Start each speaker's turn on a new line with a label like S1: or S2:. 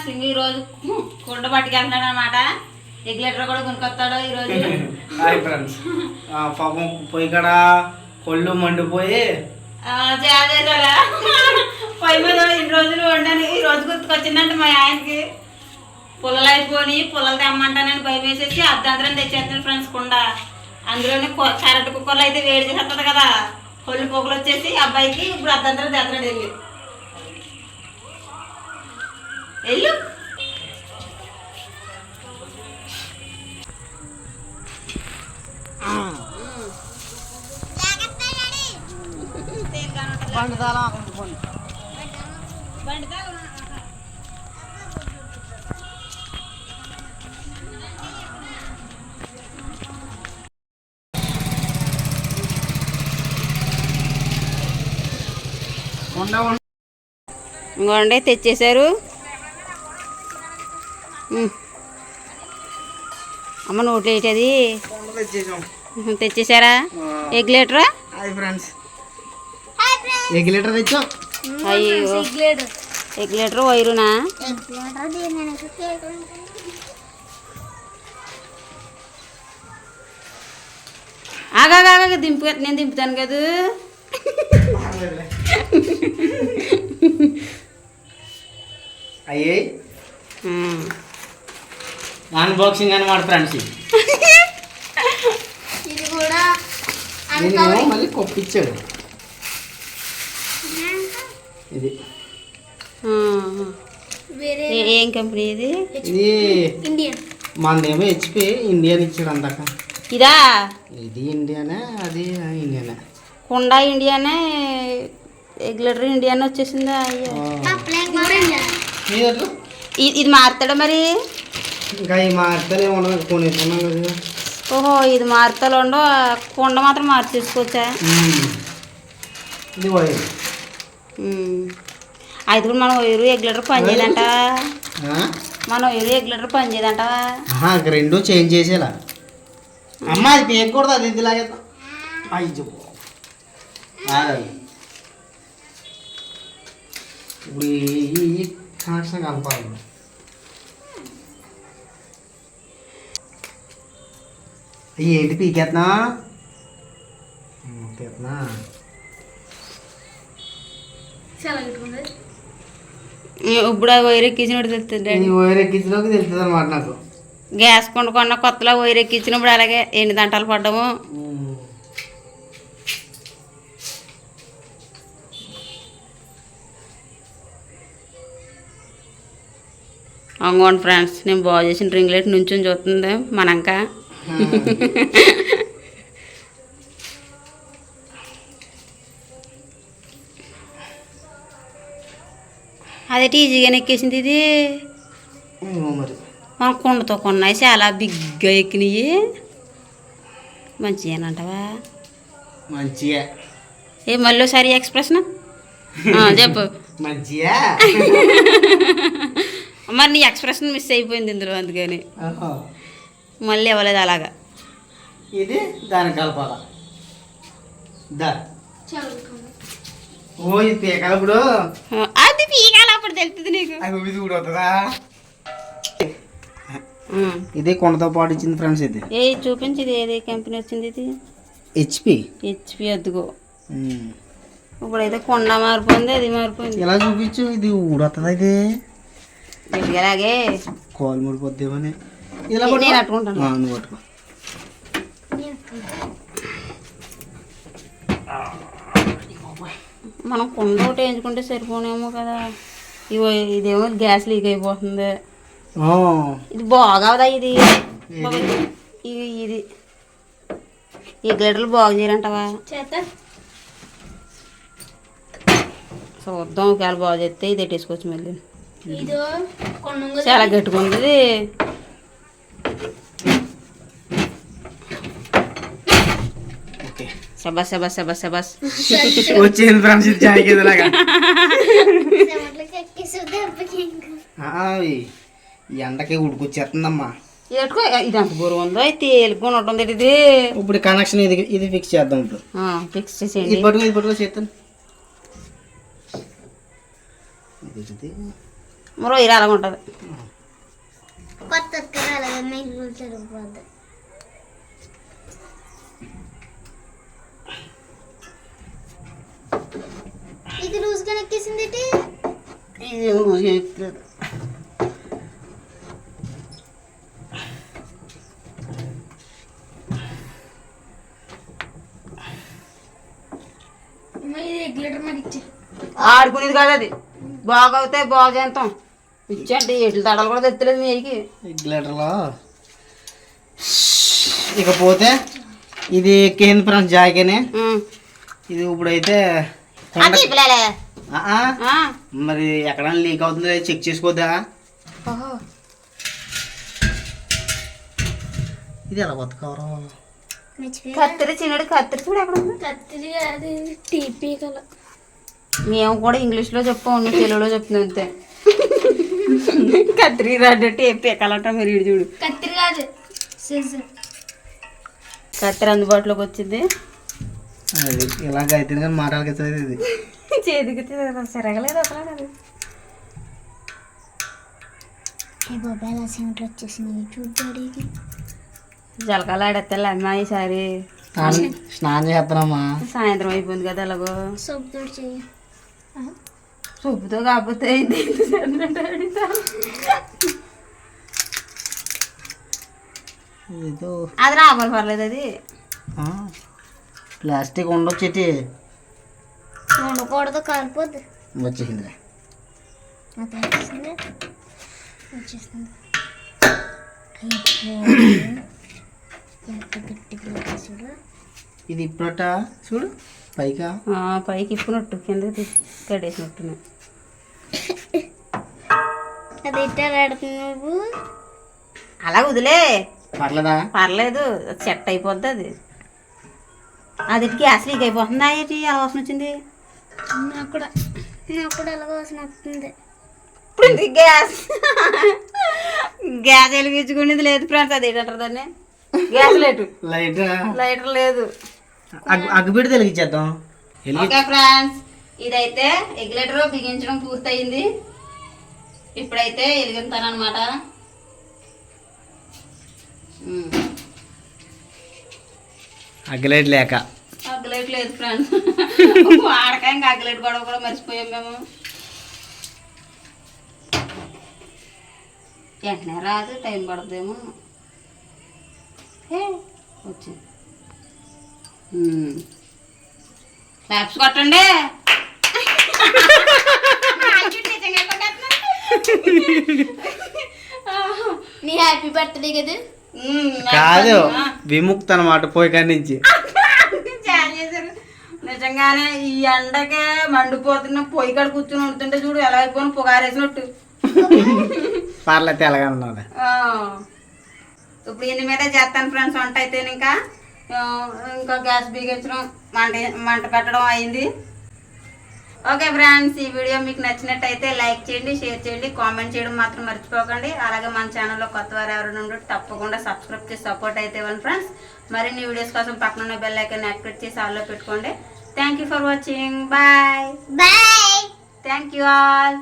S1: Friends ఈ రోజు కుండ పట్టుకెళ్తాడు అనమాట. రెగ్యులేటర్ కూడా కొనుక్కొస్తాడు ఈరోజు.
S2: Hi friends. పాపం పొయ్యి కాడ కొళ్ళు మండిపోయి
S1: చేసాడా పొయ్యి మీద ఇన్ని రోజులు వండాను. ఈ రోజు గుర్తుకొచ్చిందంటే మా ఆయనకి పుల్లలు అయిపోయి పుల్లలు తెమ్మంటానని భయం వేసేసి అర్ధాంతరం తెచ్చేస్తాను ఫ్రెండ్స్ కుండ. అందులోనే కరెంట్ కుక్కర్లు అయితే వేడి చేస్తుంది కదా, కొళ్ళు పొగలు వచ్చేసి అబ్బాయికి ఇప్పుడు అర్ధాంతరం తెస్తాడు. వెళ్ళు ఇంకోండి తెచ్చేశారు. అమ్మ నోట్లో ఏంటది తెచ్చేసారా? రెగ్యులేటరా?
S2: రెగ్యులేటర్ తెచ్చా.
S1: అయ్యో రెగ్యులేటర్ వైరునా? ఆగా దింపు, నేను దింపుతాను కదా.
S2: అయ్యే అన్బాక్సింగ్ అనమాట ఫ్రెండ్స్.
S3: ఇది కూడా
S2: మళ్ళీ కొప్పించాడు. ఇది
S1: ఏం కంపెనీ ఇది?
S2: ఇది
S3: ఇండియన్.
S2: మనదేమో హెచ్పి, ఇండియన్ ఇచ్చాడు అందాక.
S1: ఇదా?
S2: ఇది ఇండియానే, అది ఇండియానే.
S1: హుండా ఇండియానే, రెగ్యులేటర్ ఇండియానే వచ్చేసిందా? ఇది మారుతాడా మరి?
S2: ఇంకా ఈ మారుతానే ఉండదు, కొనేసుకున్నాం కదా.
S1: ఓహో ఇది మారుతాలో ఉండో, కుండ మాత్రం మార్చేసుకోవచ్చా?
S2: ఇది వైర్.
S1: అయితే కూడా మనం వైరు రెగ్యులేటర్ పని చేయదంట. మనం వైరు రెగ్యులేటర్ పని చేయదంట.
S2: రెండు చేంజ్ చేసేలా. అమ్మ అది పేయకూడదు, అది ఇది లాగేద్దాం. అయ్యో ఇప్పుడు ఈ కనెక్షన్ కలపాలి. ఏంటి పీకేస్తున్నా?
S1: ఇప్పుడు ఆ వైర్ ఎక్కించినప్పుడు తెలుస్తుంది.
S2: వైర్ ఎక్కించినప్పుడు తెలుస్తుంది అనమాట నాకు.
S1: గ్యాస్ కొన్న కొత్తలో వైర్ ఎక్కించినప్పుడు అలాగే ఎన్ని దంటాలు పడ్డాము. అవును ఫ్రెండ్స్, నేను బాగు చేసిన రింగ్ లైట్ నుంచి చూస్తుంది మనంక. అదే ఈజీగానే ఎక్కేసింది ఇది. మన కుండతో కొన్నాయి చాలా బిగ్గా ఎక్కినాయి. మంచిగానంటావా?
S2: మంచిగా.
S1: ఏ మళ్ళీ సరి ఎక్స్ప్రెషన్ చెప్పు.
S2: మంచిగా.
S1: మరి నీ ఎక్స్ప్రెషన్ మిస్ అయిపోయింది ఇందులో, అందుకని మళ్ళీ ఇవ్వలేదు అలాగా.
S2: ఇది దాని కలపాలా? ఓ ఇది పీకాలప్పుడు,
S1: అది పీకాలప్పుడు తెలుస్తుంది నీకు.
S2: ఇది కూడా అవుతుందా? ఇది కొండతో పాటు ఇచ్చింది ఫ్రెండ్స్. ఇది
S1: ఏ చూపించింది, ఏది కంపెనీ వచ్చింది? ఇది హెచ్పి అద్దుకో. ఇప్పుడైతే కొండ మారిపోయింది, అది మారిపోయింది.
S2: ఎలా చూపించు, ఇది ఊడొస్తుందా? ఇది
S1: అలాగే
S2: కాలు ముడిపోద్దేమని ఇలా
S1: నేను అట్టుకుంటాను.
S2: నువ్వు పట్టుకో.
S1: మనం కుండ ఒకటి వేయించుకుంటే సరిపోనేమో కదా. ఇదేమో గ్యాస్ లీక్ అయిపోతుంది. ఇది బాగా ఇది ఇది ఈ గ్లిటర్లు బాగు చేయరంటావా? చూద్దాం, ఒకవేళ బాగు చేస్తే ఇది పెట్టేసుకోవచ్చు. మళ్ళీ చాలా గట్టుకుంది ఇది. శబాస్ శబాస్ శబాస్ శబాస్
S2: వచ్చింది ఫ్రెండ్స్. ఇది చాయ్ కిందలాగా ఎండకి ఉడుకొచ్చేస్తుందమ్మా.
S1: ఇది అంత బరువు ఉందో, తేలిగ్గా ఉంటుంది ఇది.
S2: ఇప్పుడు కనెక్షన్ ఇది ఫిక్స్ చేద్దాం. ఇప్పుడు
S1: ఫిక్స్ చేసేయండి.
S2: ఇది పట్టుకో చేస్తాను.
S1: రొయ్యలు అలాగ ఉంటుంది.
S3: కొత్త అలాగే మెయిన్ సరిపోద్ది. ఇది లూజ్గా ఎక్కేసింది.
S2: ఇది లూజ్గా ఎక్కలేదు.
S1: ఆడుకునేది కాదు అది. బాగా అవుతాయి బాగా చేస్తాం. ఇచ్చండి ఎట్లు తడలు కూడా తెచ్చలేదు మీకు.
S2: రెగ్యులేటర్లో ఇకపోతే ఇది ఎక్కేంది ఫ్రెండ్స్ జాయిగానే. ఇది ఇప్పుడైతే మరి ఎక్కడైనా లీక్ అవుతుందో చెక్ చేసుకోద్దా. ఇది ఎలా కొత్త కవరు.
S1: కత్తిరి చిన్నడు కత్తిరి చూడు ఎక్కడ ఉంది.
S3: కత్తిరి అది టీపీ కల.
S1: మేము కూడా ఇంగ్లీష్లో చెప్పాము, నువ్వు తెలుగులో చెప్తున్నావు అంతే. కత్తిరి రాడు టేప్ ఎక్కాలంట. మీరు ఇటు చూడు.
S3: కత్తిరి కాదు
S1: కత్తిరి అందుబాటులోకి వచ్చింది.
S2: అది ఇలాగ అయితే కానీ మాటలకి ఇస్తుంది. ఇది
S1: చేతికి సరగలేదు అసలు. అది
S3: బాబాయ్ అసెంట్లు వచ్చేసినాయి చూడ్డానికి.
S1: జలకాలు ఆడేస్తాలే అమ్మా ఈసారి.
S2: స్నానం చేస్తున్నామా.
S1: సాయంత్రం అయిపోయింది కదా ఎలాగో.
S3: సబ్బుతో చెయ్యి.
S1: సొప్పుతో కాకపోతే అది రాబోలు పర్లేదు. అది
S2: ప్లాస్టిక్ ఉండొచ్చేటి
S3: ఉండకూడదు కాలిపోద్ది.
S2: వచ్చేసింది.
S3: వచ్చేస్తుంది.
S2: ఇది ఇప్పుడట చూడు పైకా
S1: పైకి ఇప్పునట్టు కిందకి కట్టేసినట్టు.
S3: అది ఇట్టాడుతుంది నువ్వు.
S1: అలా వదిలే
S2: పర్లేదా.
S1: పర్లేదు సెట్ అయిపోద్ది. అది అది గ్యాస్ లీక్ అయిపోతుందా ఏంటి అలా వాసన వచ్చింది.
S3: నాకు కూడా అలాగ వాసన వస్తుంది.
S1: ఇప్పుడు గ్యాస్ గ్యాస్ వెలిగించుకునేది లేదు ఫ్రెండ్స్. అది ఏంటంటారు దాన్ని గ్యాస్ లైటర్ లేదు.
S2: అగ్గిపెట్టి వెలిగించేద్దాం.
S1: ఓకే ఫ్రెండ్స్, ఇదైతే రెగ్యులేటర్ బిగించడం పూర్తయింది. ఇప్పుడైతే వెలిగిస్తానమాట.
S2: అగ్గిలైట్ లేక
S1: అగ్గులైట్ లేదు ఫ్రెండ్స్. వాడక ఇంకా అగ్గులైట్ గొడవ కూడా మర్చిపోయాం మేము. వెంటనే రాదు, టైం పడుతుందేమో. వచ్చింది. క్లాప్స్ కొట్టండి.
S3: నీ హ్యాపీ బర్త్డే కదా.
S2: కాదు విముక్త అనమాట పోయి కాడి నుంచి.
S1: నిజంగానే ఈ ఎండకే మండిపోతున్న పొయ్యి కాడ కూర్చొని ఉంటుంటే చూడు ఎలా అయిపోయిన పొగారేసినట్టు.
S2: పర్లేదు తెల్లగా ఉన్నది.
S1: ఇప్పుడు ఇంది మీద చేస్తాను ఫ్రెండ్స్ వంట. అయితే ఇంకా గ్యాస్ బిగించడం మంట పెట్టడం అయింది. ఓకే ఫ్రెండ్స్, ఈ వీడియో మీకు నచ్చినట్టయితే లైక్ చేయండి, షేర్ చేయండి, కామెంట్ చేయడం మాత్రం మర్చిపోకండి. అలాగే మన ఛానల్లో కొత్త వారు ఎవరైనా ఉంటే తప్పకుండా సబ్స్క్రైబ్ చేసి సపోర్ట్ అయితే ఇవ్వండి ఫ్రెండ్స్. మరిన్ని వీడియోస్ కోసం పక్కన ఉన్న బెల్ ఐకాన్ యాక్టివేట్ చేసి ఆల్లో పెట్టుకోండి. Thank you for watching. Bye.
S3: Bye.
S1: Thank you all.